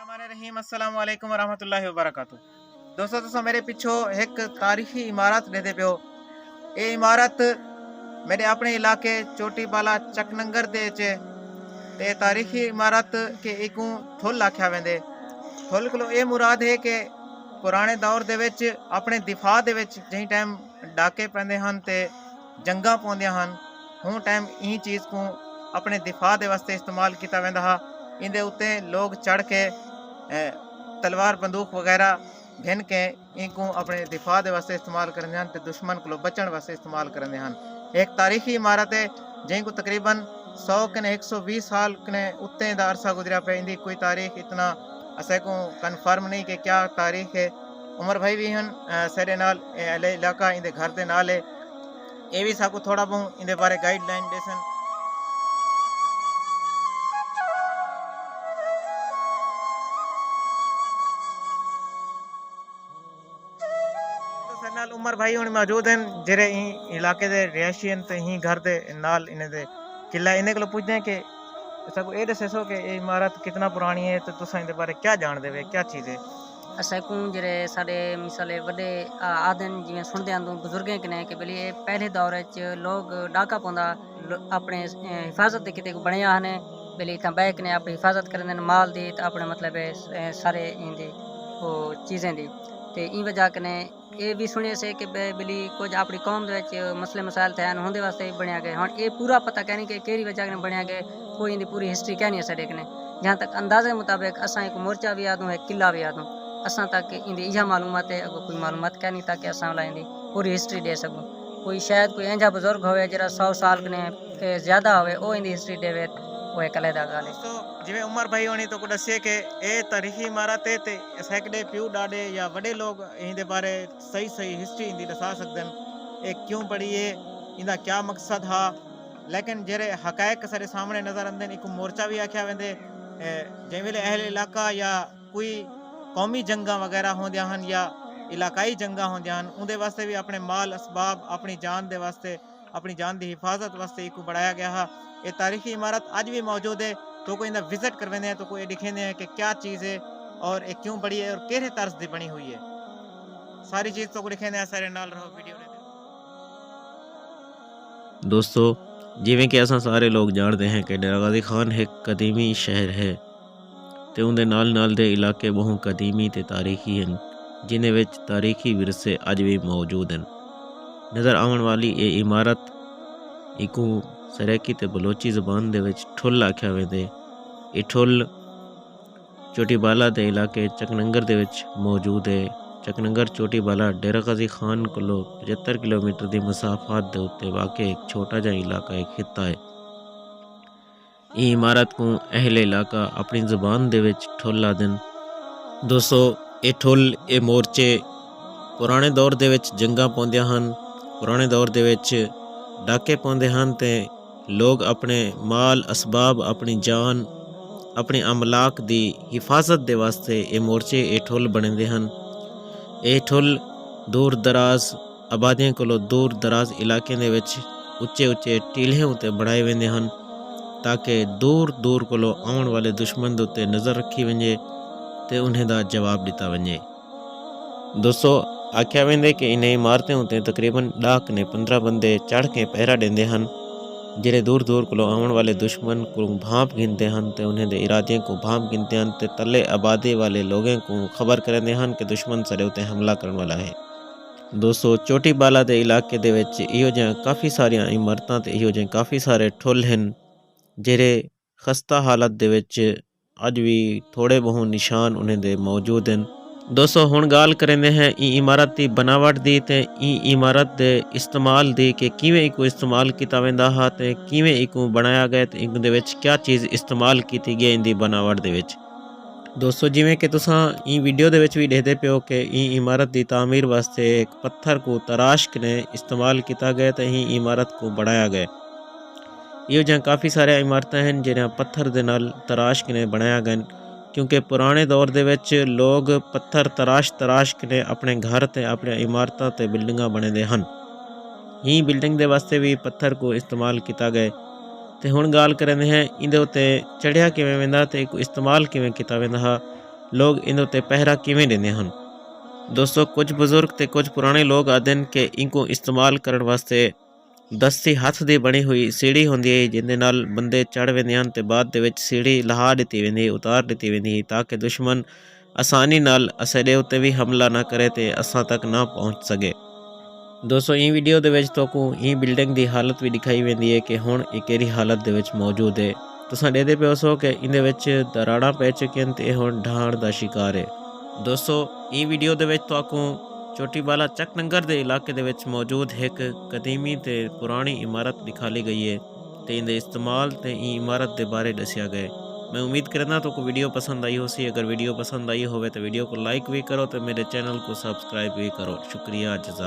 बिस्मिल्लाहिर्रहमानिर्रहीम अस्सलाम वालेकुम वरहमतुल्लाहि वबरकातुहू। दोस्तों तुसा मेरे पिछो एक तारीखी इमारत देते पियो। ये इमारत मेरे अपने इलाके चोटी बाला चकनंगर दे ते तारीखी इमारत के एकू थुल आख्या वेंदे। थुल कोलो ये मुराद है कि पुराने दौर दे विच अपने दिफा दे विच जहीं टाइम डाके पैंदे हन ते जंगा पौंदियां हन, हूँ टाइम ई चीज़ को अपने दिफा दे वास्ते इस्तेमाल किया वेंदा हा। इंदे उत्ते लोग चढ़ के तलवार बंदूक वगैरह घिन के इनको अपने दिफा दे वास्ते इस्तेमाल करते हैं, दुश्मन को बचण वास्ते इस्तेमाल करते हैं। एक तारीखी इमारत है जिनको तकरीबन 100 कने 120 साल कने उत्ते दा अरसा गुजरा पे। इंदी कोई तारीख इतना असे को कन्फर्म नहीं कि क्या तारीख है। उमर भाई भी हन सारे नाल इलाका इंदे घर दे नाल है। ये भी साकू थोड़ा बहुत इंदे बारे गाइडलाइन देसन। नाल उमर भाई हुण मौजूद हैं जेरे इलाके दे रिहायशी हैं ते ही घर दे नाल इने दे किला इने कोल पूछदे हैं कि सबको ये दसो कि ये इमारत कितना पुरानी है तो तुसा इनके बारे क्या जानते वे, क्या चीज़ है? असें जेरे साढ़े मिसाले वड्डे आदन जिवें सुनदे आंदू बुजुर्गें कने कि भली ये पहले दौर च लोग डाका पौंदा अपने हिफाजत दे किते को बणया हने भली इत्थां बैठ कने अपनी हिफाजत करदे न माल दी ते अपने मतलब सारे इंदी वो चीज़ें दी ते ई वजह कने ये भी सुने से कि भली कुछ अपनी कौम दे विच मसले मसाइल थे उहदे वास्ते बनया गए। हुण ये पूरा पता कहनी कि केड़ी वजह कने बनया गए, कोई इंदी पूरी हिस्ट्री कहनी है साडे कने। जहाँ तक अंदाजे मुताबिक असां एक मोर्चा भी याद एक किला भी याद असां तक इंदी इहा मालूमात है। अगर कोई मालूमात कहनी ताकि असां वाला इंदी पूरी हिस्ट्री दे सकूं। कोई शायद कोई ऐंजा बुजुर्ग होवे जरा 100 साल कने ज़्यादा होवे ओ इंदी हिस्ट्री देवे वो एक अलहदा गल है। जिवें उमर भाई होनी तो को दसिए कि ये तारीखी इमारत है ते सैकड़े प्यू डाडे या बड़े लोग इहदे बारे सही सही हिस्ट्री इंदी दसा सकदन। ये क्यों पड़ी है, इंदा क्या मकसद हा। लेकिन जेरे हकायक सारे सामने नजर आंदे एक मोर्चा भी आख्या वेंदे जै वेले अहल इलाका या कोई कौमी जंगा वगैरह होंदियां हन या इलाकाई जंगा होंदियां हन उनदे वास्ते भी अपने माल असबाब अपनी जान दे वास्ते अपनी जान की हिफाजत वास्ते एक बढ़ाया गया हा। ये तारीखी इमारत आज भी मौजूद है। तो कोई इंदा विजिट करवेंदे हैं तो कोई दिखेंदे हैं कि क्या चीज़ है और ये क्यों बड़ी है और केड़े तर्ज दी बनी हुई है। सारी चीज़ तो को दिखेंदे हैं सारे नाल रहो वीडियो ने। दोस्तों जिवें कि असां सारे लोग जानते हैं कि डेरा गाजी खान एक कदीमी शहर है ते उनदे नाल नाल दे इलाके बहुत कदीमी ते तारीखी हैं जिन्हें विच तारीखी विरसे अज भी मौजूद हैं। नज़र आने वाली ये इमारत इकू सराइकी ते बलोची ज़बान दे विच ठुल आख्या वेंदे। ये ठुल चोटी बाला दे इलाके चकनंगर दे विच मौजूद है। चकनंगर चोटी बाला डेरा गाजी खान को 75 किलोमीटर की मसाफात के उत्ते वाक़े एक छोटा जा इलाका एक खिता है। ये इमारत को अहले इलाका अपनी ज़बान दे विच ठुल आदन। दोस्तों ये ठुल ये मोर्चे पुराने दौर दे विच जंगा पौंदियां हन, पुराने दौर दे विच डाके पौंदे हन ते लोग अपने माल असबाब अपनी जान अपने अमलाक दी हिफाजत दे वास्ते ये मोर्चे ये ठुल बने हन। ये ठुल दूर दराज आबादियों को दूर दराज इलाके दे विच उच्चे उच्चे टीले उत्ते बढ़ाए वेंदे हन ताकि दूर दूर को आने वाले दुश्मन उत्ते नज़र रखी वंजे ते उन्हें दा जवाब दिता वंजे। दोस्तों आख्या वेंदे कि इन इमारतें उत्ते तकरीबन 10 ने 15 बंदे चढ़ के पहरा देंदे हन जिहड़े दूर दूर को आने वाले दुश्मन को भाप गिनते हैं तो उन्हें दे इरादे को भाप गिनते हैं तो तले आबादी वाले लोगों को खबर करेंदे हैं कि दुश्मन सरे उत्ते हमला करने वाला है। दोस्तों चोटी बाला दे इलाके दे विच इहो जिहा काफ़ी सारियां इमारतां ते इहो जिहे काफ़ी सारे ठुल हैं जिहड़े खस्ता हालत दे विच अज भी थोड़े बहुत निशान उन्हें दे मौजूद हैं। दोस्तों हुण गाल करेंदे हैं ई इमारत की बनावट दी ते ई इमारत दे इस्तेमाल दी कि किवें इको इस्तेमाल किया वेंदा हा ते किवें इको बनाया गया ते इक दे विच क्या चीज़ इस्तेमाल की गई इंदी बनावट दे विच। दोस्तों जिवें कि तुसां ई वीडियो दे विच भी देखदे पियो कि ई इमारत की तामीर वास्ते एक पत्थर को तराश के इस्तेमाल किया गया ते ई इमारत को बढ़ाया गया। इहो जिहा काफ़ी सारे इमारतां हैं जिन्हां पत्थर दे नाल तराश के बनाया गया क्योंकि पुराने दौर दे विच लोग पत्थर तराश के अपने घर ते अपने इमारतां ते बिल्डिंगां बने हन। ही बिल्डिंग दे वास्ते भी पत्थर को इस्तेमाल किया गया ते हुण गाल करदे हैं इंदे उत्ते चढ़िया किवें वेंदा ते इस्तेमाल किवें किया वेंदा हा। ਲੋਕ ਇਹਨਾਂ ਉੱਤੇ ਪਹਿਰਾ ਕਿਵੇਂ ਦਿੰਦੇ ਹਨ। ਦੋਸਤੋ ਕੁਝ ਬਜ਼ੁਰਗ ਤੇ ਕੁਝ ਪੁਰਾਣੇ ਲੋਕ ਆਖਦੇ ਹਨ ਕਿ ਇਨਕੋ ਇਸਤੇਮਾਲ ਕਰਨ ਵਾਸਤੇ ਦਸਤੀ ਹੱਥ ਦੀ ਬਣੀ ਹੋਈ ਸੀੜੀ ਹੁੰਦੀ ਹੈ, ਜਿਹਦੇ ਨਾਲ ਬੰਦੇ ਚੜ੍ਹ ਪੈਂਦੇ ਹਨ ਤੇ ਬਾਅਦ ਦੇ ਵਿੱਚ ਸੀੜੀ ਲਹਾ ਦਿੱਤੀ ਜਾਂਦੀ, ਉਤਾਰ ਦਿੱਤੀ ਜਾਂਦੀ ਤਾਂ ਕਿ ਦੁਸ਼ਮਣ ਆਸਾਨੀ ਨਾਲ ਸਾਡੇ ਉੱਤੇ ਵੀ ਹਮਲਾ ਨਾ ਕਰੇ ਤੇ ਅਸਾਂ ਤੱਕ ਨਾ ਪਹੁੰਚ ਸਕੇ। ਦੋਸਤੋ ਇਹ ਵੀਡੀਓ ਦੇ ਵਿੱਚ ਤੁਹਾਨੂੰ ਇਹ ਬਿਲਡਿੰਗ ਦੀ ਹਾਲਤ ਵੀ ਦਿਖਾਈ ਜਾਂਦੀ ਹੈ ਕਿ ਹੁਣ ਇਹ ਕਿਹੜੀ ਹਾਲਤ ਦੇ ਵਿੱਚ ਮੌਜੂਦ ਹੈ। ਤੁਸੀਂ ਦੇਖਦੇ ਪਿਓ ਸੋ ਕਿ ਇਹਦੇ ਵਿੱਚ ਦਰਾੜਾਂ ਪੈ ਚੁੱਕੀਆਂ ਤੇ ਹੁਣ ਢਾਣ ਦਾ ਸ਼ਿਕਾਰ ਹੈ। ਦੋਸਤੋ ਇਹ ਵੀਡੀਓ ਦੇ ਵਿੱਚ ਤੁਹਾਨੂੰ ਚੋਟੀਵਾਲਾ ਚੱਕਨੰਗਰ ਦੇ ਇਲਾਕੇ ਦੇ ਵਿੱਚ ਮੌਜੂਦ ਇੱਕ ਕਦੀਮੀ ਤੇ ਪੁਰਾਣੀ ਇਮਾਰਤ ਦਿਖਾਈ ਗਈ ਹੈ ਤੇ ਇਹਦੇ ਇਸਤੇਮਾਲ ਤੇ ਇਹ ਇਮਾਰਤ ਦੇ ਬਾਰੇ ਦੱਸਿਆ ਗਿਆ। मैं उम्मीद करना तो को वीडियो पसंद आई हो सी। अगर वीडियो पसंद आई होवे तो वीडियो को लाइक भी करो तो मेरे चैनल को सब्सक्राइब भी करो। शुक्रिया जज़ा।